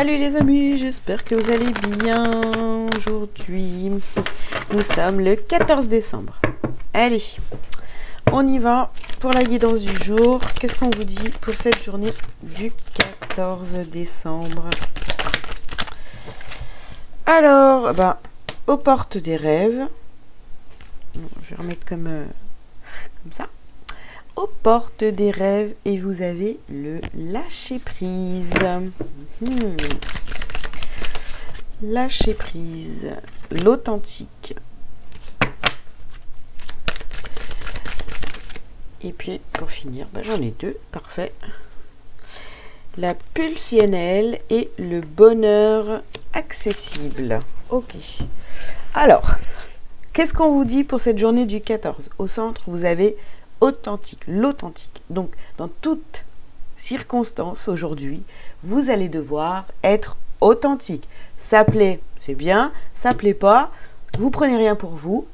Salut les amis, j'espère que vous allez bien. Aujourd'hui, nous sommes le 14 décembre. Allez, on y va pour la guidance du jour. Qu'est-ce qu'on vous dit pour cette journée du 14 décembre? Alors, aux portes des rêves. Je vais remettre comme ça. Aux portes des rêves et vous avez le lâcher prise. Lâcher prise, l'authentique. Et puis pour finir, j'en ai deux, parfait. La pulsionnelle et le bonheur accessible. Ok. Alors, qu'est-ce qu'on vous dit pour cette journée du 14? Au centre, vous avez authentique, l'authentique. Donc, dans toutes circonstances aujourd'hui, vous allez devoir être authentique. Ça plaît, c'est bien. Ça plaît pas, vous prenez rien pour vous.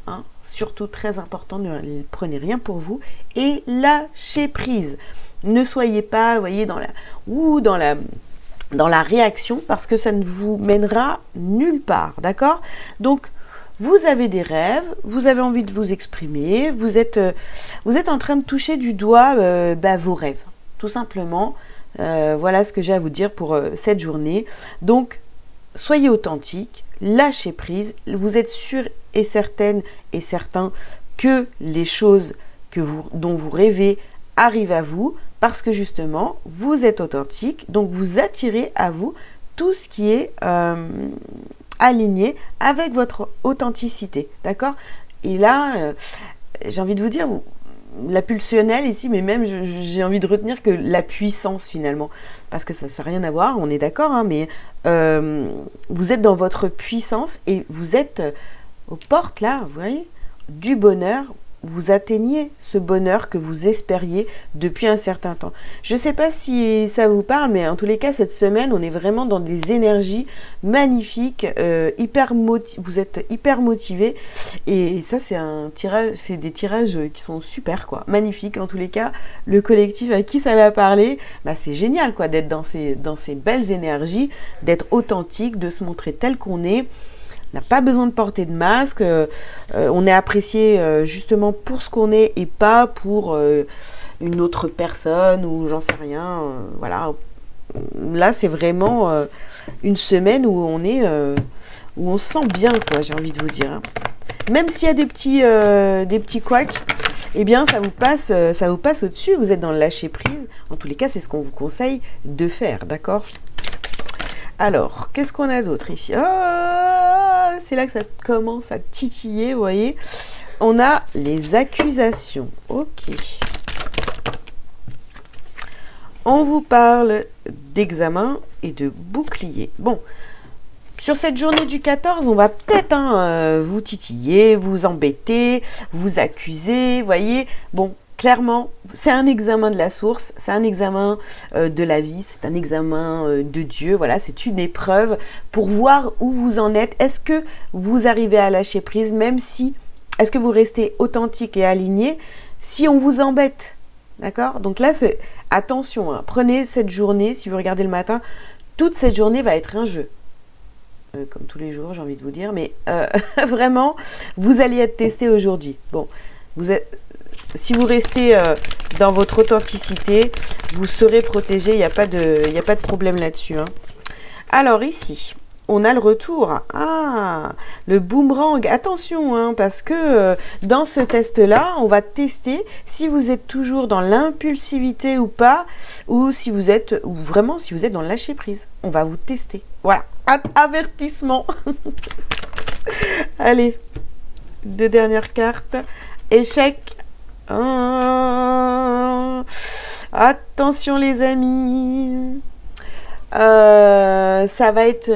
Surtout très important, ne prenez rien pour vous. Et lâchez prise. Ne soyez pas, vous voyez, dans la réaction, parce que ça ne vous mènera nulle part, d'accord? Donc, vous avez des rêves, vous avez envie de vous exprimer, vous êtes en train de toucher du doigt vos rêves, tout simplement. Voilà ce que j'ai à vous dire pour cette journée. Donc, soyez authentique, lâchez prise, vous êtes sûr et certaine et certain que les choses dont vous rêvez arrivent à vous, parce que justement, vous êtes authentique, donc vous attirez à vous tout ce qui est aligné avec votre authenticité, d'accord? Et là, j'ai envie de vous dire, la pulsionnelle ici, mais même j'ai envie de retenir que la puissance finalement, parce que ça n'a rien à voir, on est d'accord, mais vous êtes dans votre puissance et vous êtes aux portes là, vous voyez, du bonheur. Vous atteignez ce bonheur que vous espériez depuis un certain temps. Je ne sais pas si ça vous parle, mais en tous les cas, cette semaine, on est vraiment dans des énergies magnifiques, vous êtes hyper motivés. Et ça, c'est des tirages qui sont super, quoi, magnifiques. En tous les cas, le collectif à qui ça va parler, c'est génial, quoi, d'être dans ces belles énergies, d'être authentique, de se montrer tel qu'on est. On n'a pas besoin de porter de masque, on est apprécié justement pour ce qu'on est et pas pour une autre personne ou j'en sais rien. Voilà. Là, c'est vraiment une semaine où on se sent bien, quoi, j'ai envie de vous dire. Même s'il y a des petits couacs, eh bien, ça vous passe au-dessus. Vous êtes dans le lâcher prise. En tous les cas, c'est ce qu'on vous conseille de faire, d'accord ? Alors, qu'est-ce qu'on a d'autre ici? C'est là que ça commence à titiller, vous voyez. On a les accusations. Ok. On vous parle d'examen et de bouclier. Bon, sur cette journée du 14, on va peut-être vous titiller, vous embêter, vous accuser, vous voyez. Bon, clairement, c'est un examen de la source, c'est un examen de la vie, c'est un examen de Dieu, voilà, c'est une épreuve pour voir où vous en êtes. Est-ce que vous arrivez à lâcher prise, est-ce que vous restez authentique et aligné si on vous embête, d'accord? Donc là, attention, prenez cette journée, si vous regardez le matin, toute cette journée va être un jeu. Comme tous les jours, j'ai envie de vous dire, mais vraiment, vous allez être testé aujourd'hui. Bon, si vous restez dans votre authenticité, vous serez protégé, il n'y a pas de problème là-dessus. Alors ici, on a le retour. Le boomerang. Attention, parce que dans ce test-là, on va tester si vous êtes toujours dans l'impulsivité ou pas, ou si vous êtes dans le lâcher-prise. On va vous tester. Voilà, avertissement. Allez, 2 dernières cartes. Échec. Attention les amis, ça va être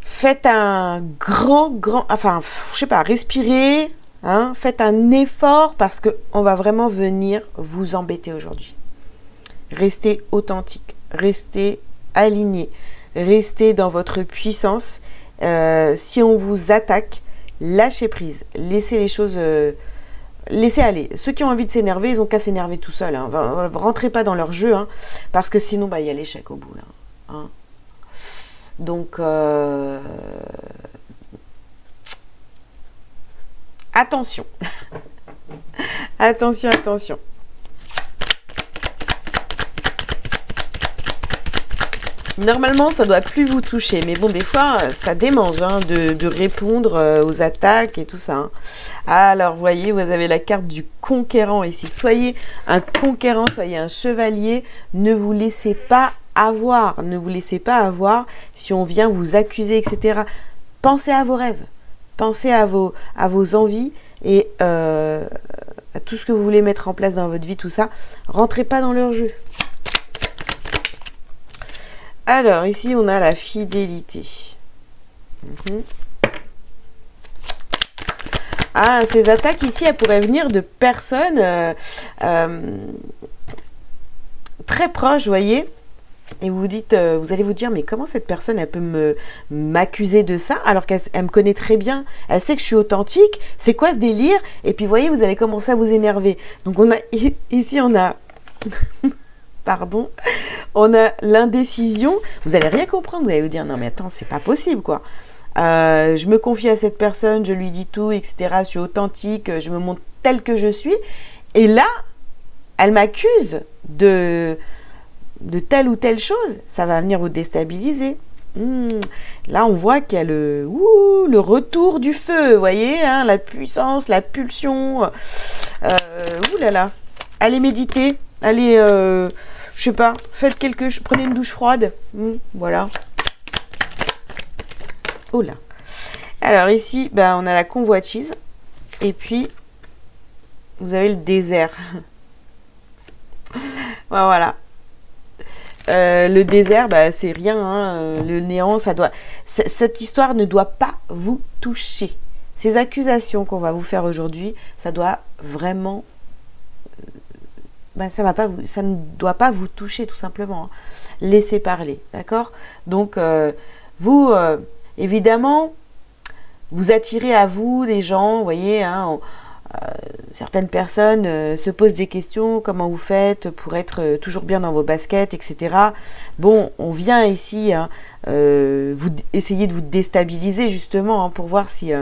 faites un respirez, faites un effort parce que on va vraiment venir vous embêter aujourd'hui. Restez authentique, restez aligné, restez dans votre puissance. Si on vous attaque, lâchez prise, laissez les choses laissez aller. Ceux qui ont envie de s'énerver, ils ont qu'à s'énerver tout seuls. Hein. Rentrez pas dans leur jeu, hein, parce que sinon, bah, il y a l'échec au bout. Là, hein. Donc, attention. Attention, attention. Normalement, ça doit plus vous toucher. Mais bon, des fois, ça démange hein, de répondre aux attaques et tout ça. Hein. Alors, vous voyez, vous avez la carte du conquérant ici. Soyez un conquérant, soyez un chevalier. Ne vous laissez pas avoir. Ne vous laissez pas avoir si on vient vous accuser, etc. Pensez à vos rêves. Pensez à vos envies et à tout ce que vous voulez mettre en place dans votre vie, tout ça. Rentrez pas dans leur jeu. Alors, ici, on a la fidélité. Ah, ces attaques ici, elles pourraient venir de personnes très proches, vous voyez. Et vous dites, vous allez vous dire, mais comment cette personne, elle peut m'accuser de ça alors qu'elle me connaît très bien. Elle sait que je suis authentique. C'est quoi ce délire? Et puis, vous voyez, vous allez commencer à vous énerver. Donc, on a ici, on a... Pardon, on a l'indécision. Vous allez rien comprendre, vous allez vous dire non mais attends, c'est pas possible quoi. Je me confie à cette personne, je lui dis tout, etc. Je suis authentique, je me montre telle que je suis. Et là, elle m'accuse de telle ou telle chose. Ça va venir vous déstabiliser. Là, on voit qu'il y a le retour du feu, vous voyez, hein, la puissance, la pulsion. Ouh là là, allez méditer, allez... je sais pas, faites quelque chose, prenez une douche froide. Voilà. Oh là. Alors ici, bah, on a la convoitise. Et puis, vous avez le désert. Voilà. Le désert, bah, c'est rien. Hein. Le néant, ça doit... Cette histoire ne doit pas vous toucher. Ces accusations qu'on va vous faire aujourd'hui, ça doit vraiment... Ben, ça ne doit pas vous toucher tout simplement. Hein. Laissez parler, d'accord? Donc, vous, évidemment, vous attirez à vous des gens, vous voyez, hein, certaines personnes se posent des questions, comment vous faites pour être toujours bien dans vos baskets, etc. Bon, on vient ici hein, vous essayer de vous déstabiliser justement hein, pour voir si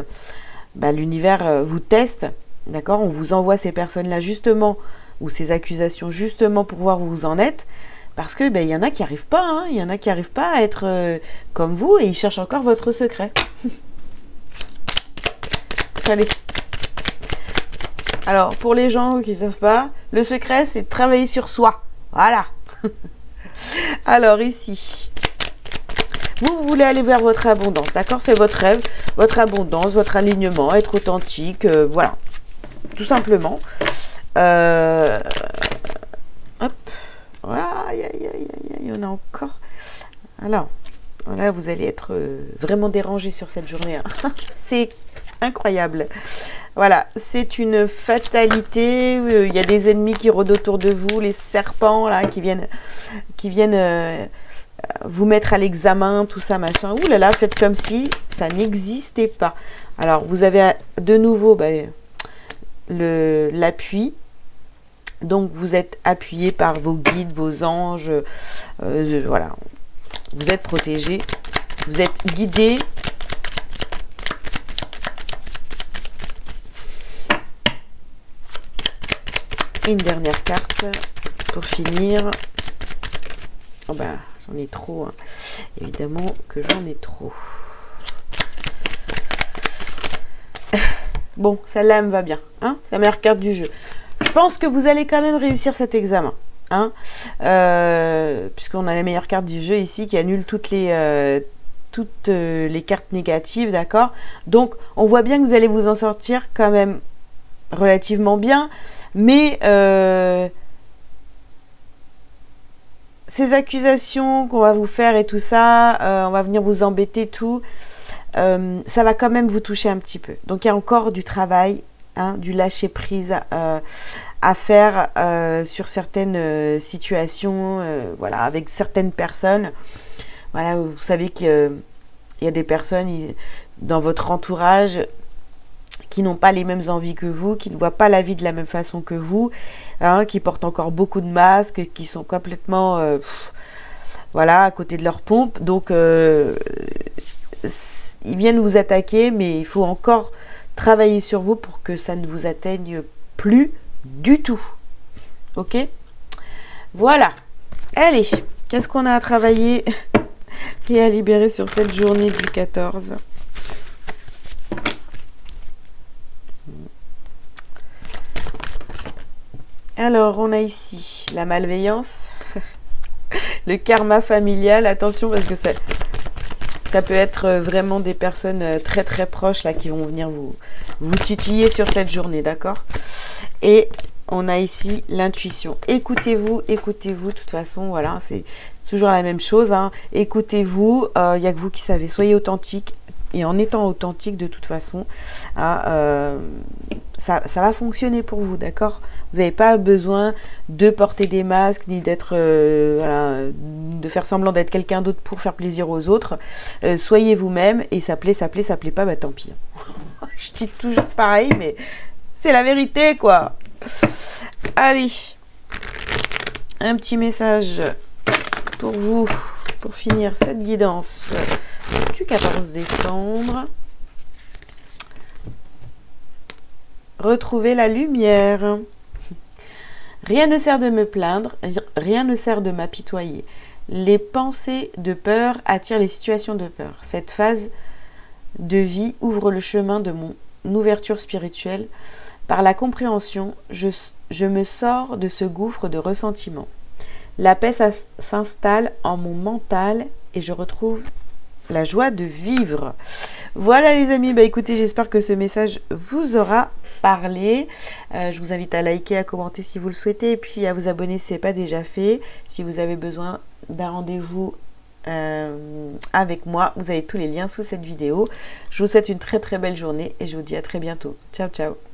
l'univers vous teste, d'accord? On vous envoie ces personnes-là justement ou ces accusations justement pour voir où vous en êtes, parce que y en a qui n'arrivent pas, hein, il y en a qui n'arrivent pas à être comme vous et ils cherchent encore votre secret. Allez. Alors, pour les gens qui ne savent pas, le secret, c'est de travailler sur soi. Voilà. Alors, ici, vous voulez aller vers votre abondance, d'accord? C'est votre rêve, votre abondance, votre alignement, être authentique, voilà. Tout simplement. Hop. Il y en a encore. Alors, là, vous allez être vraiment dérangé sur cette journée. Hein. C'est incroyable. Voilà, c'est une fatalité. Il y a des ennemis qui rôdent autour de vous, les serpents là qui viennent vous mettre à l'examen, tout ça, machin. Ouh là là, faites comme si ça n'existait pas. Alors, vous avez de nouveau l'appui. Donc, vous êtes appuyé par vos guides, vos anges. Voilà, vous êtes protégé, vous êtes guidé. Et une dernière carte pour finir. Oh bah, j'en ai trop. Hein. Évidemment que j'en ai trop. Bon, celle-là me va bien. Hein, c'est la meilleure carte du jeu. Je pense que vous allez quand même réussir cet examen. Hein, puisqu'on a la meilleure carte du jeu ici qui annule toutes les cartes négatives. D'accord. Donc, on voit bien que vous allez vous en sortir quand même relativement bien. Mais ces accusations qu'on va vous faire et tout ça, on va venir vous embêter, tout, ça va quand même vous toucher un petit peu. Donc il y a encore du travail, hein, du lâcher prise à faire sur certaines situations, voilà, avec certaines personnes. Voilà, vous savez qu'il y a des personnes dans votre entourage qui n'ont pas les mêmes envies que vous, qui ne voient pas la vie de la même façon que vous, hein, qui portent encore beaucoup de masques, qui sont complètement voilà, à côté de leur pompe. Donc, ils viennent vous attaquer, mais il faut encore travailler sur vous pour que ça ne vous atteigne plus du tout. Ok? Voilà. Allez, qu'est-ce qu'on a à travailler et à libérer sur cette journée du 14? Alors, on a ici la malveillance, le karma familial. Attention parce que ça peut être vraiment des personnes très très proches là qui vont venir vous titiller sur cette journée, d'accord? Et on a ici l'intuition. Écoutez-vous, écoutez-vous. De toute façon, voilà, c'est toujours la même chose, hein. Écoutez-vous, il n'y a que vous qui savez. Soyez authentique. Et en étant authentique, de toute façon, hein, ça va fonctionner pour vous, d'accord? Vous n'avez pas besoin de porter des masques, ni d'être, voilà, de faire semblant d'être quelqu'un d'autre pour faire plaisir aux autres. Soyez vous-même et ça plaît, pas, bah tant pis. Je dis toujours pareil, mais c'est la vérité, quoi. Allez, un petit message pour vous, pour finir cette guidance du 14 décembre. Retrouvez la lumière. Rien ne sert de me plaindre, rien ne sert de m'apitoyer. Les pensées de peur attirent les situations de peur. Cette phase de vie ouvre le chemin de mon ouverture spirituelle. Par la compréhension, je me sors de ce gouffre de ressentiment. La paix s'installe en mon mental et je retrouve la joie de vivre. Voilà les amis, bah écoutez, j'espère que ce message vous aura parlé. Je vous invite à liker, à commenter si vous le souhaitez et puis à vous abonner si ce n'est pas déjà fait. Si vous avez besoin d'un rendez-vous avec moi, vous avez tous les liens sous cette vidéo. Je vous souhaite une très très belle journée et je vous dis à très bientôt. Ciao ciao.